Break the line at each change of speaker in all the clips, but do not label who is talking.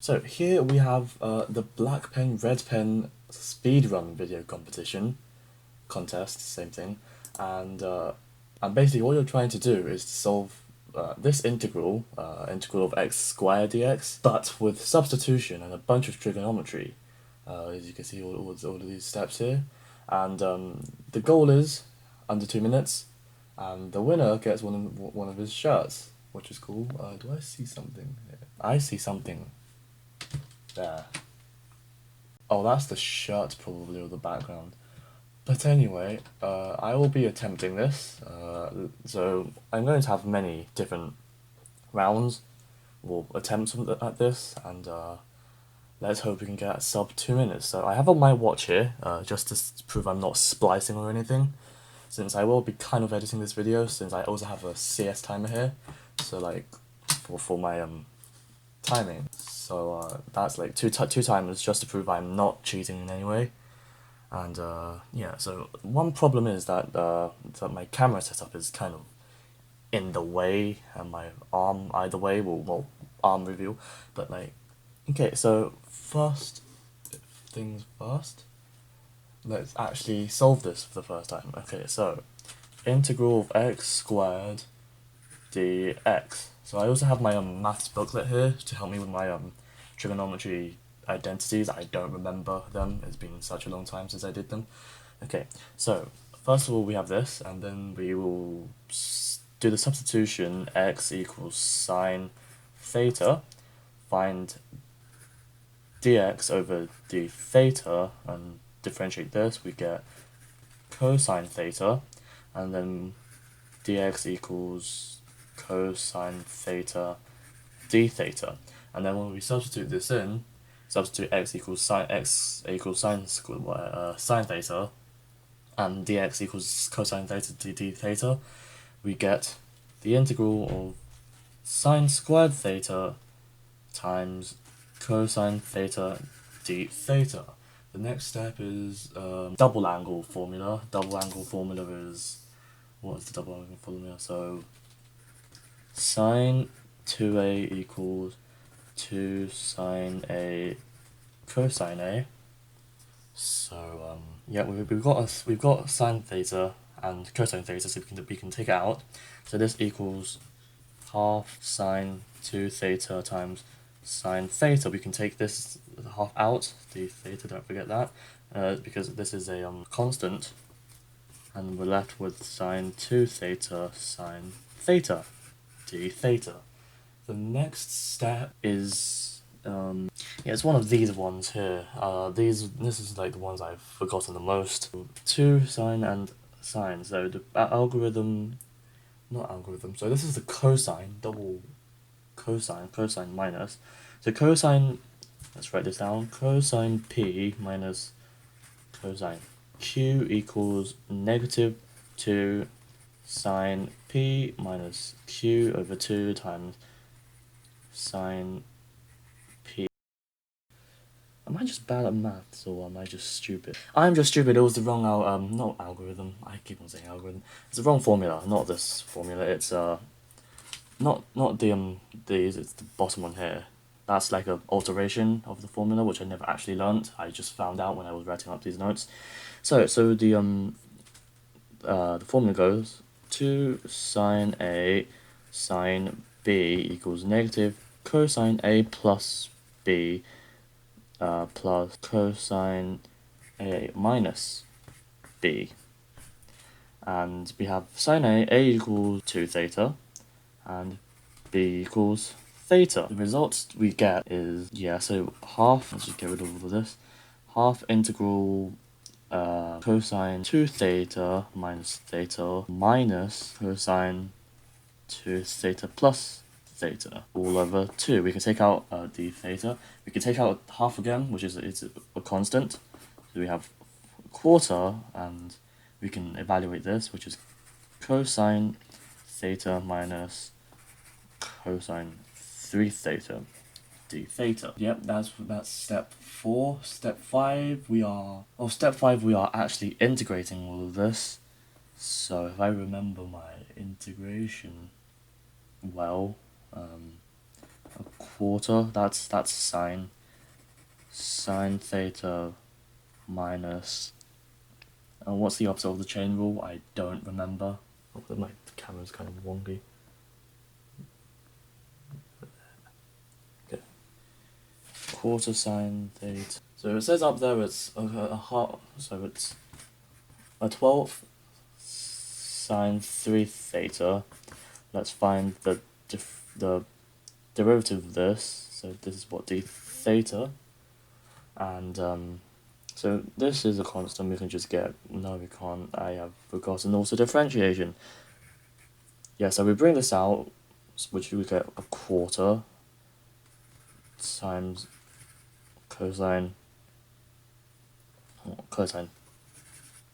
So here we have the black pen, red pen speedrun video competition, contest, same thing, and basically what you're trying to do is to solve this integral, integral of x squared dx, but with substitution and a bunch of trigonometry. As you can see, all of these steps here, and the goal is under 2 minutes, and the winner gets one of his shirts, which is cool. Do I see something here? I see something there. Oh, that's the shirt probably, or the background. But anyway, I will be attempting this. So I'm going to have many different rounds or attempts at this, and let's hope we can get sub 2 minutes. So I have on my watch here, just to prove I'm not splicing or anything, since I will be kind of editing this video, since I also have a CS timer here. So like for my timing. So that's like two timers just to prove I'm not cheating in any way. And yeah, so one problem is that that my camera setup is kind of in the way, and my arm either way will arm reveal. But like, okay, so first things first, let's actually solve this for the first time. Okay, so integral of x squared dx. So I also have my maths booklet here to help me with my trigonometry identities. I don't remember them. It's been such a long time since I did them. Okay, so first of all we have this, and then we will do the substitution. X equals sine theta. Find dx over d theta and differentiate this. We get cosine theta, and then dx equals cosine theta d theta, and then when we substitute this in, substitute x equals sine sine theta, and dx equals cosine theta d theta, we get the integral of sine squared theta times cosine theta d theta. The next step is double angle formula. Double angle formula is, what is the double angle formula? So sine 2a equals 2 sine a cosine a. So yeah, we've got sine theta and cosine theta, so we can take it out. So this equals half sine 2 theta times sine theta. We can take this half out, the theta, don't forget that, because this is a constant, and we're left with sine 2 theta sine theta d theta. The next step is yeah, it's one of these ones here. This is like the ones I've forgotten the most. 2 sine and sine. So the algorithm, not algorithm. So this is the cosine, double cosine minus. So cosine, let's write this down. Cosine p minus cosine q equals negative 2 sine p minus q over 2 times sine p. Am I just bad at maths, or am I just stupid? I'm just stupid. It was the wrong not algorithm. I keep on saying algorithm. It's the wrong formula, not this formula. It's not these. It's the bottom one here. That's like an alteration of the formula, which I never actually learnt. I just found out when I was writing up these notes. So the formula goes 2 sine a sine b equals negative cosine a plus b plus cosine a minus b. And we have sine a equals 2 theta, and b equals theta. The result we get is, yeah, so half, let's just get rid of all of this, half integral cosine 2 theta minus cosine 2 theta plus theta all over 2. We can take out d theta. We can take out half again, which is a constant. So we have a quarter, and we can evaluate this, which is cosine theta minus cosine 3 theta d theta. Yep, that's step 4. Step 5 we are actually integrating all of this. So if I remember my integration well, a quarter. That's sine theta minus. And what's the opposite of the chain rule? I don't remember. Oh, my camera's kind of wonky. Okay. Quarter sine theta. So it says up there it's a half. So it's a 12th sine 3 theta. Let's find the derivative of this. So this is what d theta, and so this is a constant. We can just get, no we can't, I have forgotten also differentiation. Yeah, so we bring this out, which we get a quarter times cosine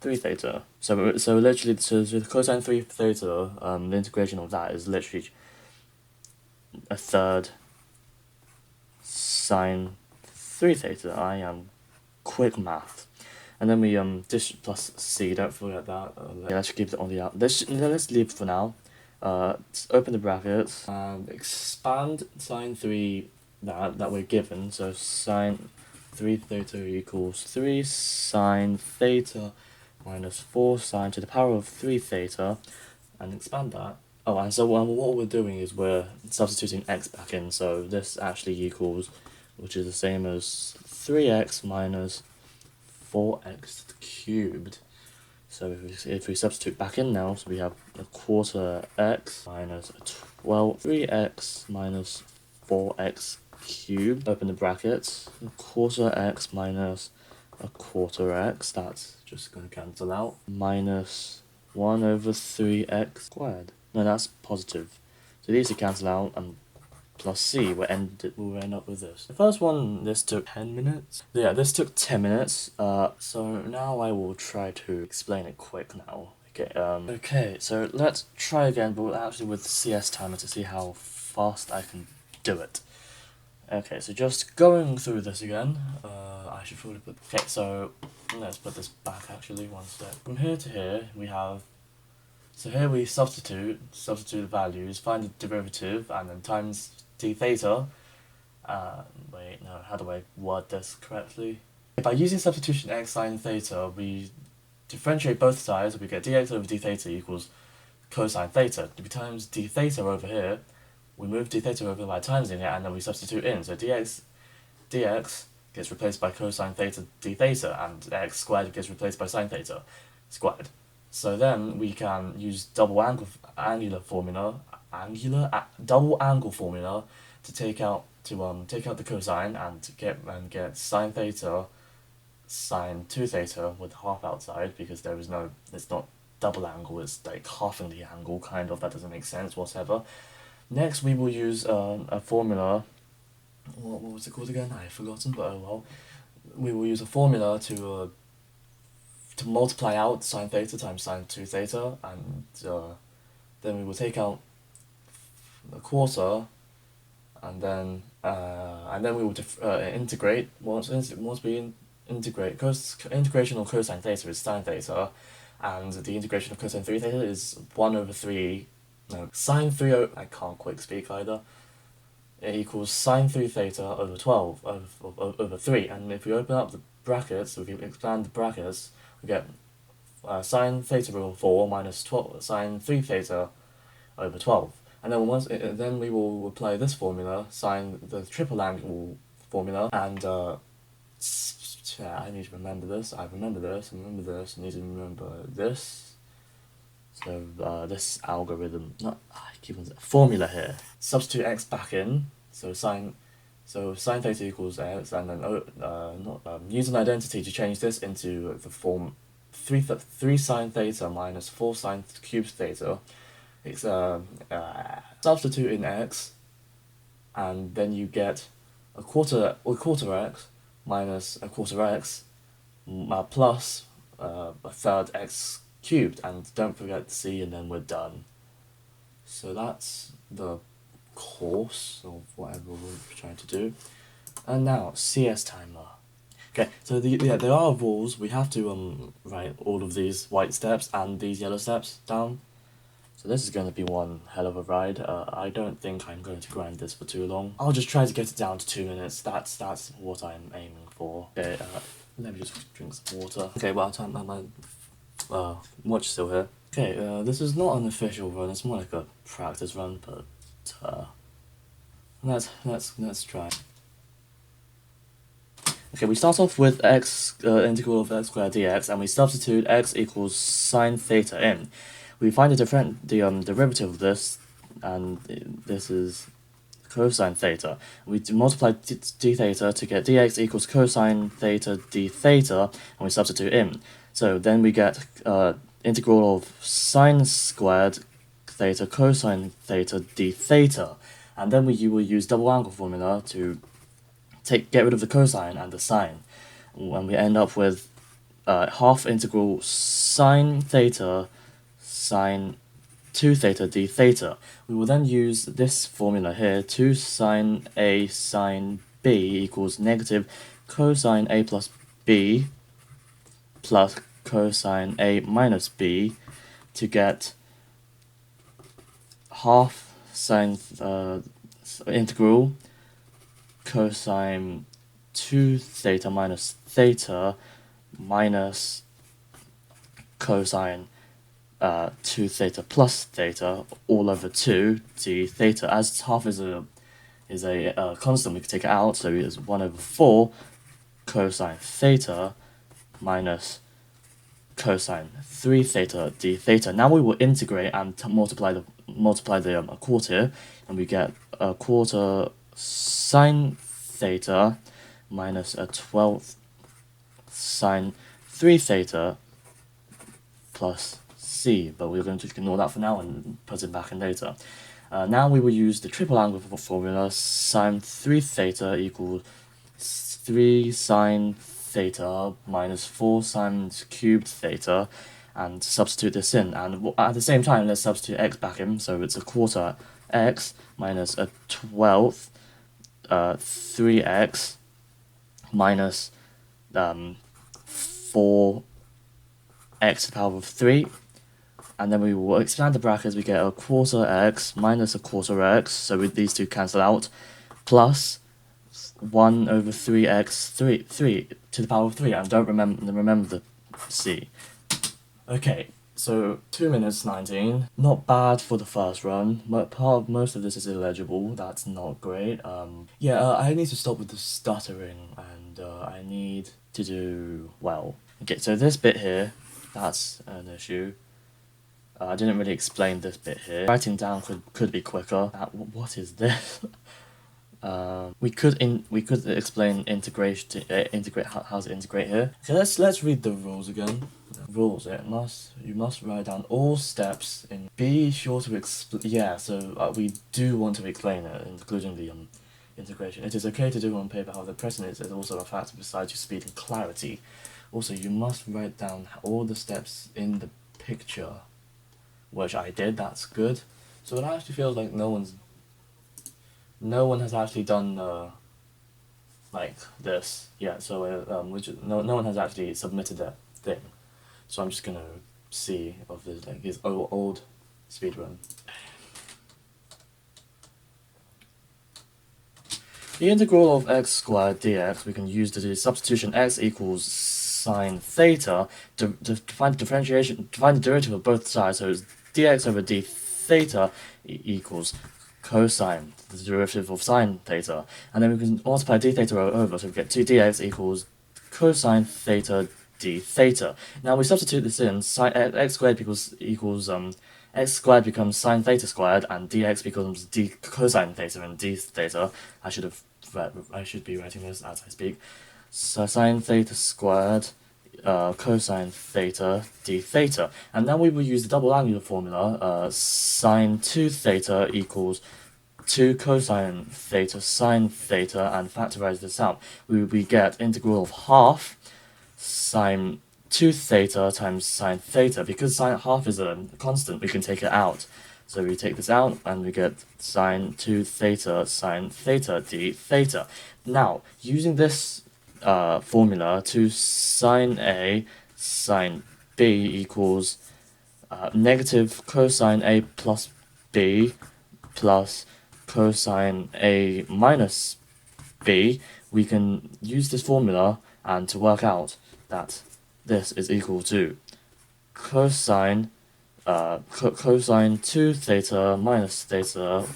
3 theta. So literally, so the cosine 3 theta, the integration of that is literally a third sine 3 theta. I am quick math. And then we plus c, don't forget that. Let's keep it on the out. Let's leave it for now. Open the brackets and expand sine 3 that we're given. So sine 3 theta equals 3 sine theta minus 4 sine to the power of 3 theta, and expand that. Oh, and so what we're doing is we're substituting x back in, so this actually equals, which is the same as 3x minus 4x cubed. So if we substitute back in now, so we have a quarter x minus 3x minus 4x cubed, open the brackets, a quarter x minus a quarter x, that's just going to cancel out, minus 1 over 3x squared. No, that's positive. So these will cancel out, and plus c, we'll end up with this. The first one, this took 10 minutes. Yeah, this took 10 minutes. So now I will try to explain it quick now. Okay, so let's try again, but actually with CS timer to see how fast I can do it. Okay, so just going through this again, I should probably put, okay, so let's put this back actually, one step. From here to here, we have, so here we substitute the values, find the derivative, and then times d theta, wait, no, how do I word this correctly? By using substitution x sine theta, we differentiate both sides, we get dx over d theta equals cosine theta. If we times d theta over here, we move d theta over by timesing it, and then we substitute in. So dx gets replaced by cosine theta d theta, and x squared gets replaced by sine theta squared. So then we can use double angle formula to take out the cosine and get sine theta sine 2 theta with half outside, because there is no, it's not double angle, it's like halving the angle kind of, that doesn't make sense whatever. Next we will use a formula, what was it called again? I've forgotten, but oh well. We will use a formula to multiply out sine theta times sine 2 theta, and then we will take out a quarter, and then we will integrate. Once we integrate, integration of cosine theta is sine theta, and the integration of cosine 3 theta is 1 over 3. No, sine 3. I can't quick speak either. It equals sine 3 theta over 12 over 3, and if we open up the brackets, if we expand the brackets, we get sine theta over 4 minus 12 sine 3 theta over 12. And then then we will apply this formula, the triple angle formula, and I need to remember this, I remember this, I need to remember this. So this algorithm, formula here. Substitute x back in, so sine theta equals x, and then use an identity to change this into the form 3 sine theta minus 4 sine cubed theta. It's substitute in x, and then you get a quarter x minus a quarter x plus a third x cubed, and don't forget c, and then we're done. So that's the course of whatever we're trying to do. And now CS timer. Okay, so there are rules. We have to write all of these white steps and these yellow steps down. So this is going to be one hell of a ride. I don't think I'm going to grind this for too long. I'll just try to get it down to 2 minutes. That's what I'm aiming for. Okay, let me just drink some water. Okay, well, my watch still here. Okay, this is not an official run. It's more like a practice run, but let's try. Okay, we start off with integral of x squared dx, and we substitute x equals sine theta in. We find the derivative of this, and this is cosine theta. We multiply d theta to get dx equals cosine theta d theta, and we substitute in. So then we get integral of sine squared theta cosine theta d theta, and then you will use double angle formula to get rid of the cosine and the sine, and we end up with half integral sine theta sine 2 theta d theta. We will then use this formula here, 2 sine a sine b equals negative cosine a plus b plus cosine a minus b, to get half sine integral cosine 2 theta minus theta minus cosine 2 theta plus theta all over 2 d theta. As half is a constant, we can take it out, so it's 1 over 4 cosine theta minus cosine 3 theta d theta. Now we will integrate and multiply the quarter, and we get a quarter sine theta minus a 12th sine 3 theta plus c, but we're going to ignore that for now and put it back in later. Now we will use the triple angle formula, sine 3 theta equals 3 sine theta minus 4 sine cubed theta, and substitute this in. And at the same time, let's substitute x back in, so it's a quarter x minus a 12th 3x minus 4x to the power of 3, and then we will expand the brackets. We get a quarter x minus a quarter x, so these two cancel out, plus 1 over 3x 3 to the power of 3, and don't remember the c. Okay, so 2 minutes 19, not bad for the first run, but most of this is illegible. That's not great. I need to stop with the stuttering, and I need to do well. Okay, so this bit here, that's an issue. I didn't really explain this bit here. Writing down could be quicker. What is this? We could explain integration. Integrate how to integrate here. Okay, let's read the rules again. Rules. You must write down all steps and be sure to explain. Yeah, so we do want to explain it, including the integration. It is okay to do on paper. However, precedence is also a factor besides your speed and clarity. Also, you must write down all the steps in the picture, which I did. That's good. So it actually feels like no one has actually done like this yet. So no one has actually submitted that thing. So I'm just gonna see of this his old speedrun. The integral of x squared dx, we can use the substitution x equals sine theta to find the differentiation, to find the derivative of both sides. So it's dx over d theta equals cosine, the derivative of sine theta, and then we can multiply d theta over, so we get 2dx equals cosine theta d theta. Now we substitute this in, x squared equals x squared becomes sine theta squared, and dx becomes d cosine theta and d theta. I should be writing this as I speak. So sine theta squared cosine theta d theta, and now we will use the double angular formula, sine 2 theta equals 2 cosine theta sine theta, and factorize this out. We get integral of half sine 2 theta times sine theta. Because sine half is a constant, we can take it out. So we take this out, and we get sine 2 theta sine theta d theta. Now, using this formula, 2 sine A sine B equals negative cosine A plus B plus cosine A minus B, we can use this formula and to work out that this is equal to cosine cosine 2 theta minus theta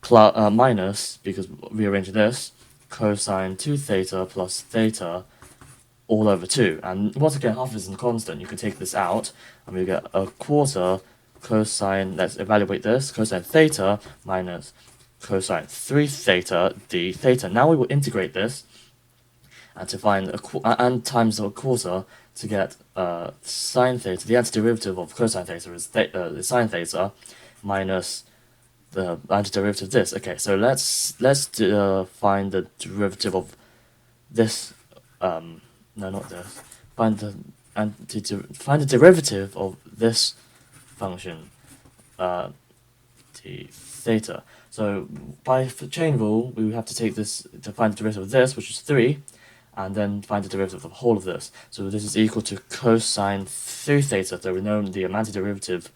plus minus, because rearrange this, cosine 2 theta plus theta all over 2. And once again, half is a constant. You can take this out and we get a quarter cosine, let's evaluate this, cosine theta minus cosine 3 theta d theta. Now we will integrate this and to find and times a quarter to get sine theta. The antiderivative of cosine theta is sine theta minus the antiderivative of this. Okay, so let's find the derivative of this. No, not this. Find the derivative of this function, d theta. So by chain rule, we have to take this to find the derivative of this, which is 3, and then find the derivative of the whole of this. So this is equal to cosine 3 theta. So we know the antiderivative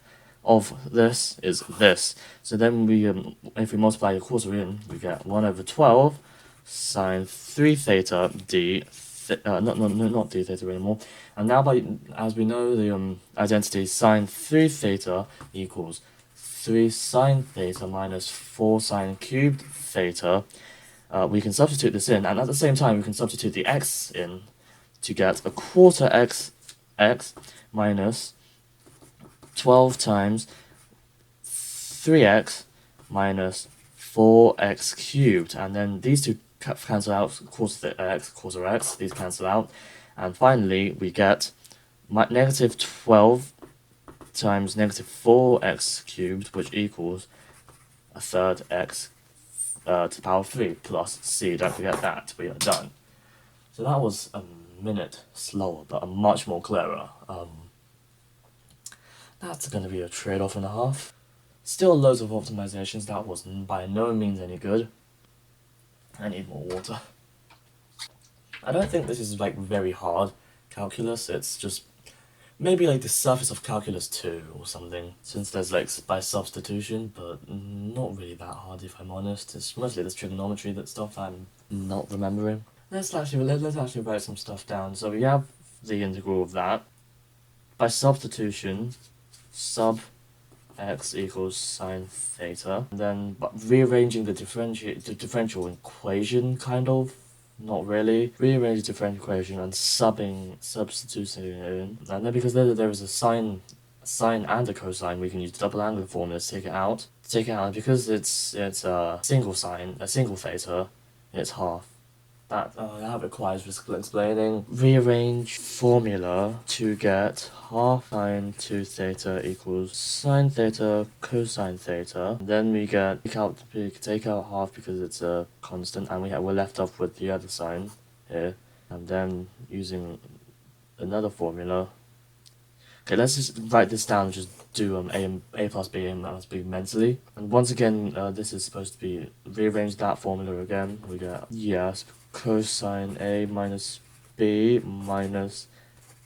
of this is this. So then we, if we multiply a quarter in, we get 1 over 12 sine 3 theta d. Not d theta anymore. And now, as we know, the identity sine 3 theta equals 3 sine theta minus 4 sine cubed theta. We can substitute this in, and at the same time we can substitute the x in to get a quarter x minus 12 times 3x minus 4x cubed, and then these two cancel out, quarter x, these cancel out, and finally we get negative 12 times negative 4x cubed, which equals a third x to the power 3 plus c. Don't forget that. We are done. So that was a minute slower, but a much more clearer. That's going to be a trade-off and a half. Still loads of optimizations. That was by no means any good. I need more water. I don't think this is like very hard calculus. It's just maybe like the surface of calculus 2 or something, since there's like by substitution, but not really that hard if I'm honest. It's mostly this trigonometry that stuff I'm not remembering. Let's actually write some stuff down. So we have the integral of that. By substitution, sub x equals sine theta, and then rearranging the differential equation, kind of, not really. Rearrange the differential equation and substituting it in, and then because there is a sine and a cosine, we can use double angle formulas to take it out. And because it's a single sine, a single theta, it's half. That requires explaining. Rearrange formula to get half sine 2 theta equals sine theta cosine theta. Then we take out half because it's a constant, and we're left off with the other sign here. And then using another formula. Okay, let's just write this down and just do a plus b, a minus b mentally. And once again, this is supposed to be rearrange that formula again. We get cosine a minus b minus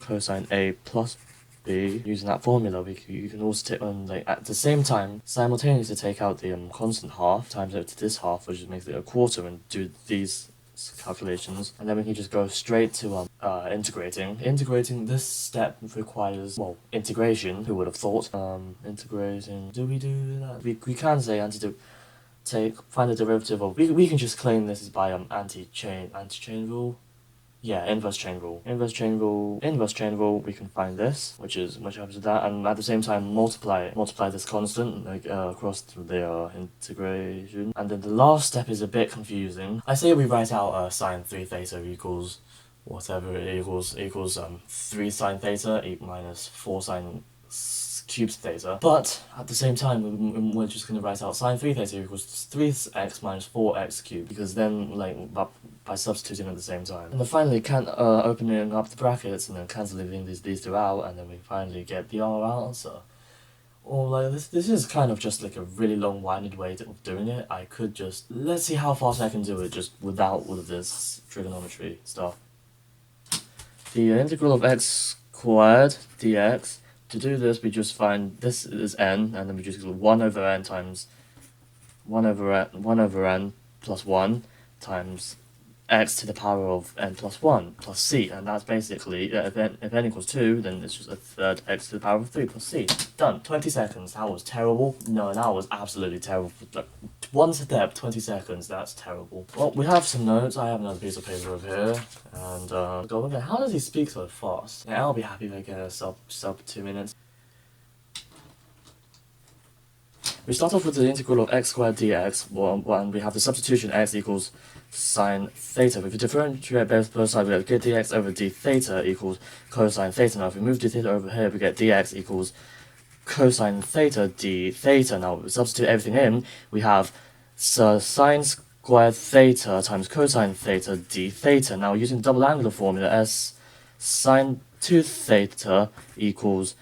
cosine a plus b. Using that formula, you can also take at the same time simultaneously take out the constant half, times it to this half, which makes it a quarter, and do these calculations, and then we can just go straight to integrating. Integrating, this step requires, well, integration. Who would have thought? Integrating. Do we do that? We can say find the derivative of. We can just claim this is by anti-chain rule. Yeah, inverse chain rule. Inverse chain rule. We can find this, which happens to that, and at the same time multiply this constant across the integration. And then the last step is a bit confusing. I say we write out sine 3 theta equals whatever it equals 3 sine theta minus 4 sine cubed theta, but at the same time we're just going to write out sine 3 theta equals 3x minus 4x cubed, because then by substituting at the same time. And then finally opening up the brackets and then cancelling these two out, and then we finally get the answer. Or this is kind of just like a really long-winded way of doing it. I could just, let's see how fast I can do it just without all of this trigonometry stuff. The integral of x squared dx to do this, we just find this is n, and then we just go 1 over n times 1 over n plus 1 times x to the power of n plus 1 plus c, and that's basically, if n equals 2, then it's just a third x to the power of 3 plus c. Done. 20 seconds. That was terrible. No, that was absolutely terrible. Like, one step, 20 seconds. That's terrible. Well, we have some notes. I have another piece of paper over here, and go over there. How does he speak so fast? Yeah, I'll be happy if I get a sub 2 minutes. We start off with the integral of x squared dx, and we have the substitution x equals sine theta. If we differentiate both sides, we get dx over d theta equals cosine theta. Now if we move d theta over here, we get dx equals cosine theta d theta. Now we substitute everything in, we have sine squared theta times cosine theta d theta. Now using the double angular formula, s sine 2 theta equals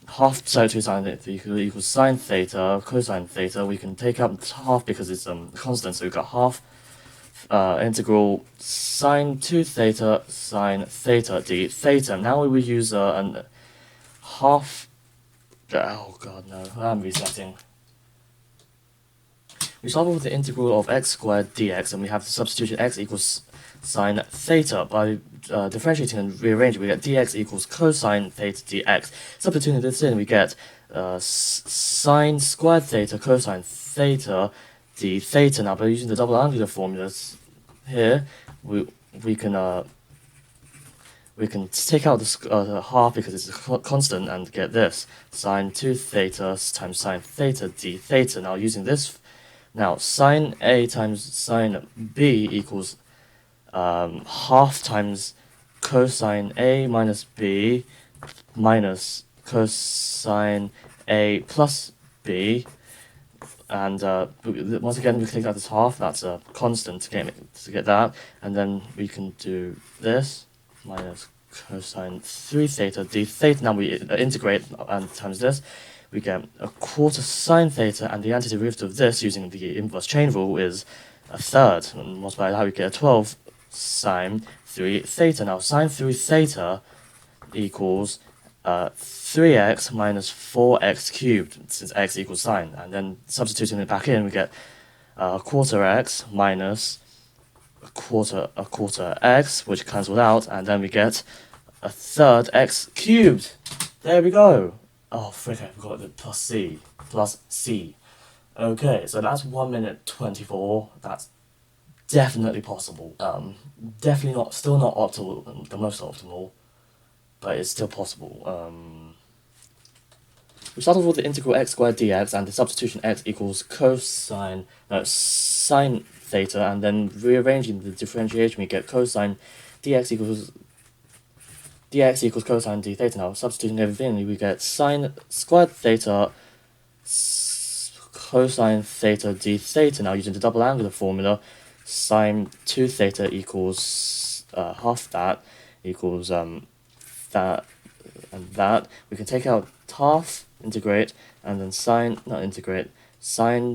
half sine 2 sine theta equals sine theta cosine theta. We can take out half because it's constant, so we've got half integral sine 2 theta sine theta d theta. Now we will use an half. Oh god, no, I'm resetting. We start with the integral of x squared dx, and we have the substitution x equals sine theta. By differentiating and rearranging, we get dx equals cosine theta dx. Substituting this in, we get sine squared theta cosine theta d theta. Now, by using the double angular formulas here, we can take out the half because it's a constant and get this sine 2 theta times sine theta d theta. Now using this, now sine a times sine b equals half times cosine a minus b minus cosine a plus b. And once again, we can take out this half. That's a constant to get that, and then we can do this minus cosine 3 theta d theta. Now we integrate and times this, we get a quarter sine theta, and the antiderivative of this using the inverse chain rule is a third. And multiply that, we get a 12 sine 3 theta. Now sine 3 theta equals 3x minus 4x cubed, since x equals sine, and then substituting it back in, we get a quarter x minus a quarter x, which cancels out, and then we get a third x cubed. There we go. Oh frick, I forgot the plus c. Okay, so that's 1 minute 24. That's definitely possible. Definitely not, still not optimal, the most optimal, but it's still possible. We start off with the integral x squared dx, and the substitution x equals sine theta, and then rearranging the differentiation, we get cosine dx equals cosine d theta. Now substituting everything, we get sine squared theta cosine theta d theta. Now using the double angular formula, sine 2 theta equals half that equals that and that. We can take out half, integrate, and then sine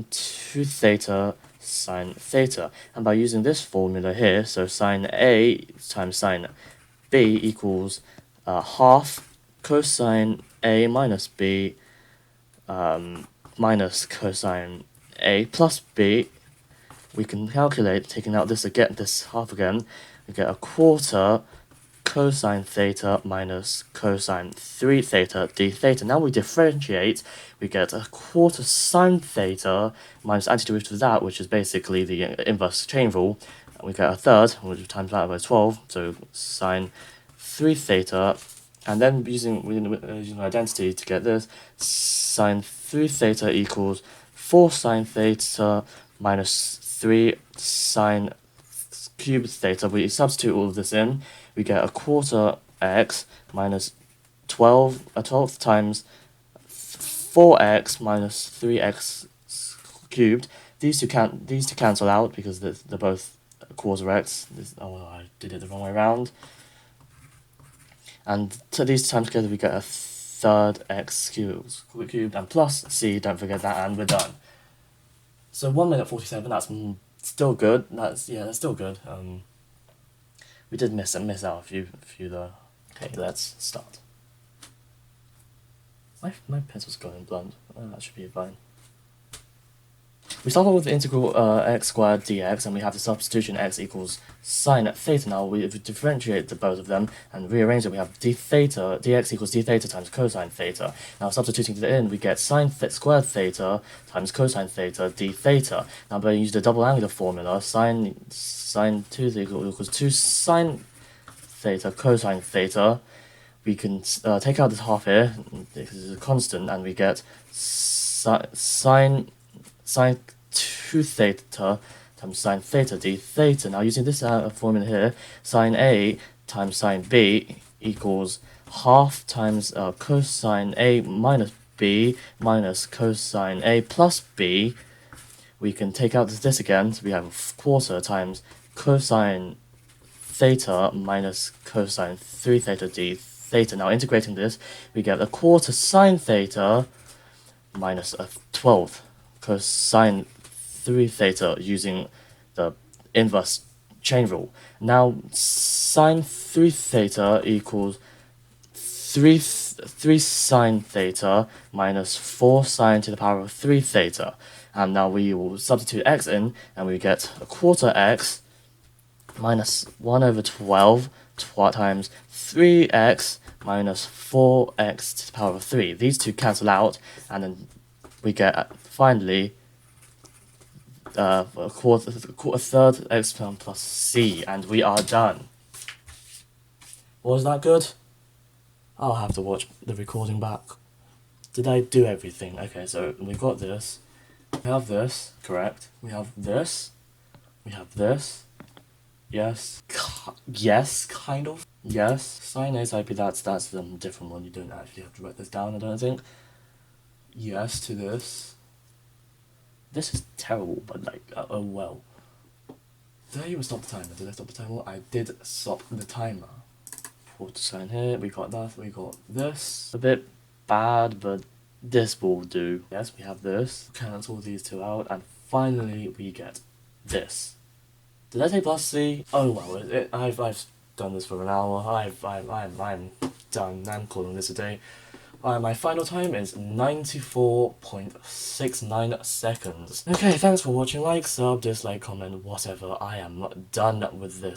2 theta sine theta. And by using this formula here, so sine a times sine b equals half cosine a minus b minus cosine a plus b. We can calculate, taking out this again, this half again, we get a quarter cosine theta minus cosine 3 theta d theta. Now we differentiate, we get a quarter sine theta minus antiderivative of that, which is basically the inverse chain rule. And we get a third, which times that by 12, so sine 3 theta, and then using identity to get this, sine 3 theta equals 4 sine theta minus 3 sine cubed theta. We substitute all of this in, we get a quarter x minus 12 times 4x minus 3x cubed. These two cancel out because they're both a quarter x. I did it the wrong way around. And to these times together, we get a third x cubed and plus c. Don't forget that, and we're done. So 1 minute 47. That's still good. That's still good. We did miss out a few though. Okay, let's start. My pencil's going blunt. That should be fine. We start off with the integral x squared dx, and we have the substitution x equals sine theta. Now we differentiate the both of them and rearrange it. We have d theta, dx equals d theta times cosine theta. Now substituting it in, we get sine squared theta times cosine theta d theta. Now by using the double angular formula, sine 2 equals 2 sine theta cosine theta. We can take out this half here, this is a constant, and we get sine 2 theta times sine theta d theta. Now using this formula here, sine A times sine B equals half times cosine A minus B minus cosine A plus B. We can take out this again, so we have a quarter times cosine theta minus cosine 3 theta d theta. Now integrating this, we get a quarter sine theta minus a 12th cosine 3 theta using the inverse chain rule. Now sine 3 theta equals 3 sine theta minus 4 sine to the power of 3 theta. And now we will substitute x in, and we get a quarter x minus 1 over 12 times 3x minus 4x to the power of 3. These two cancel out, and then we get finally a third exponent plus c, and we are done. Was that good? I'll have to watch the recording back. Did I do everything? Okay, so we've got this. We have this, correct. We have this. We have this. Yes. Yes, kind of. Yes. Sine A side B, that's the different one. You don't actually have to write this down, I don't think. Yes to this. This is terrible, but like, oh well. Did I even stop the timer? Did I stop the timer? I did stop the timer. Put sign here, we got that, we got this. A bit bad, but this will do. Yes, we have this. Cancel these two out, and finally we get this. Did I say plus C? Oh well, I've done this for an hour. I'm done. I'm calling this a day. My final time is 94.69 seconds. Okay, thanks for watching. Like, sub, dislike, comment, whatever. I am done with this.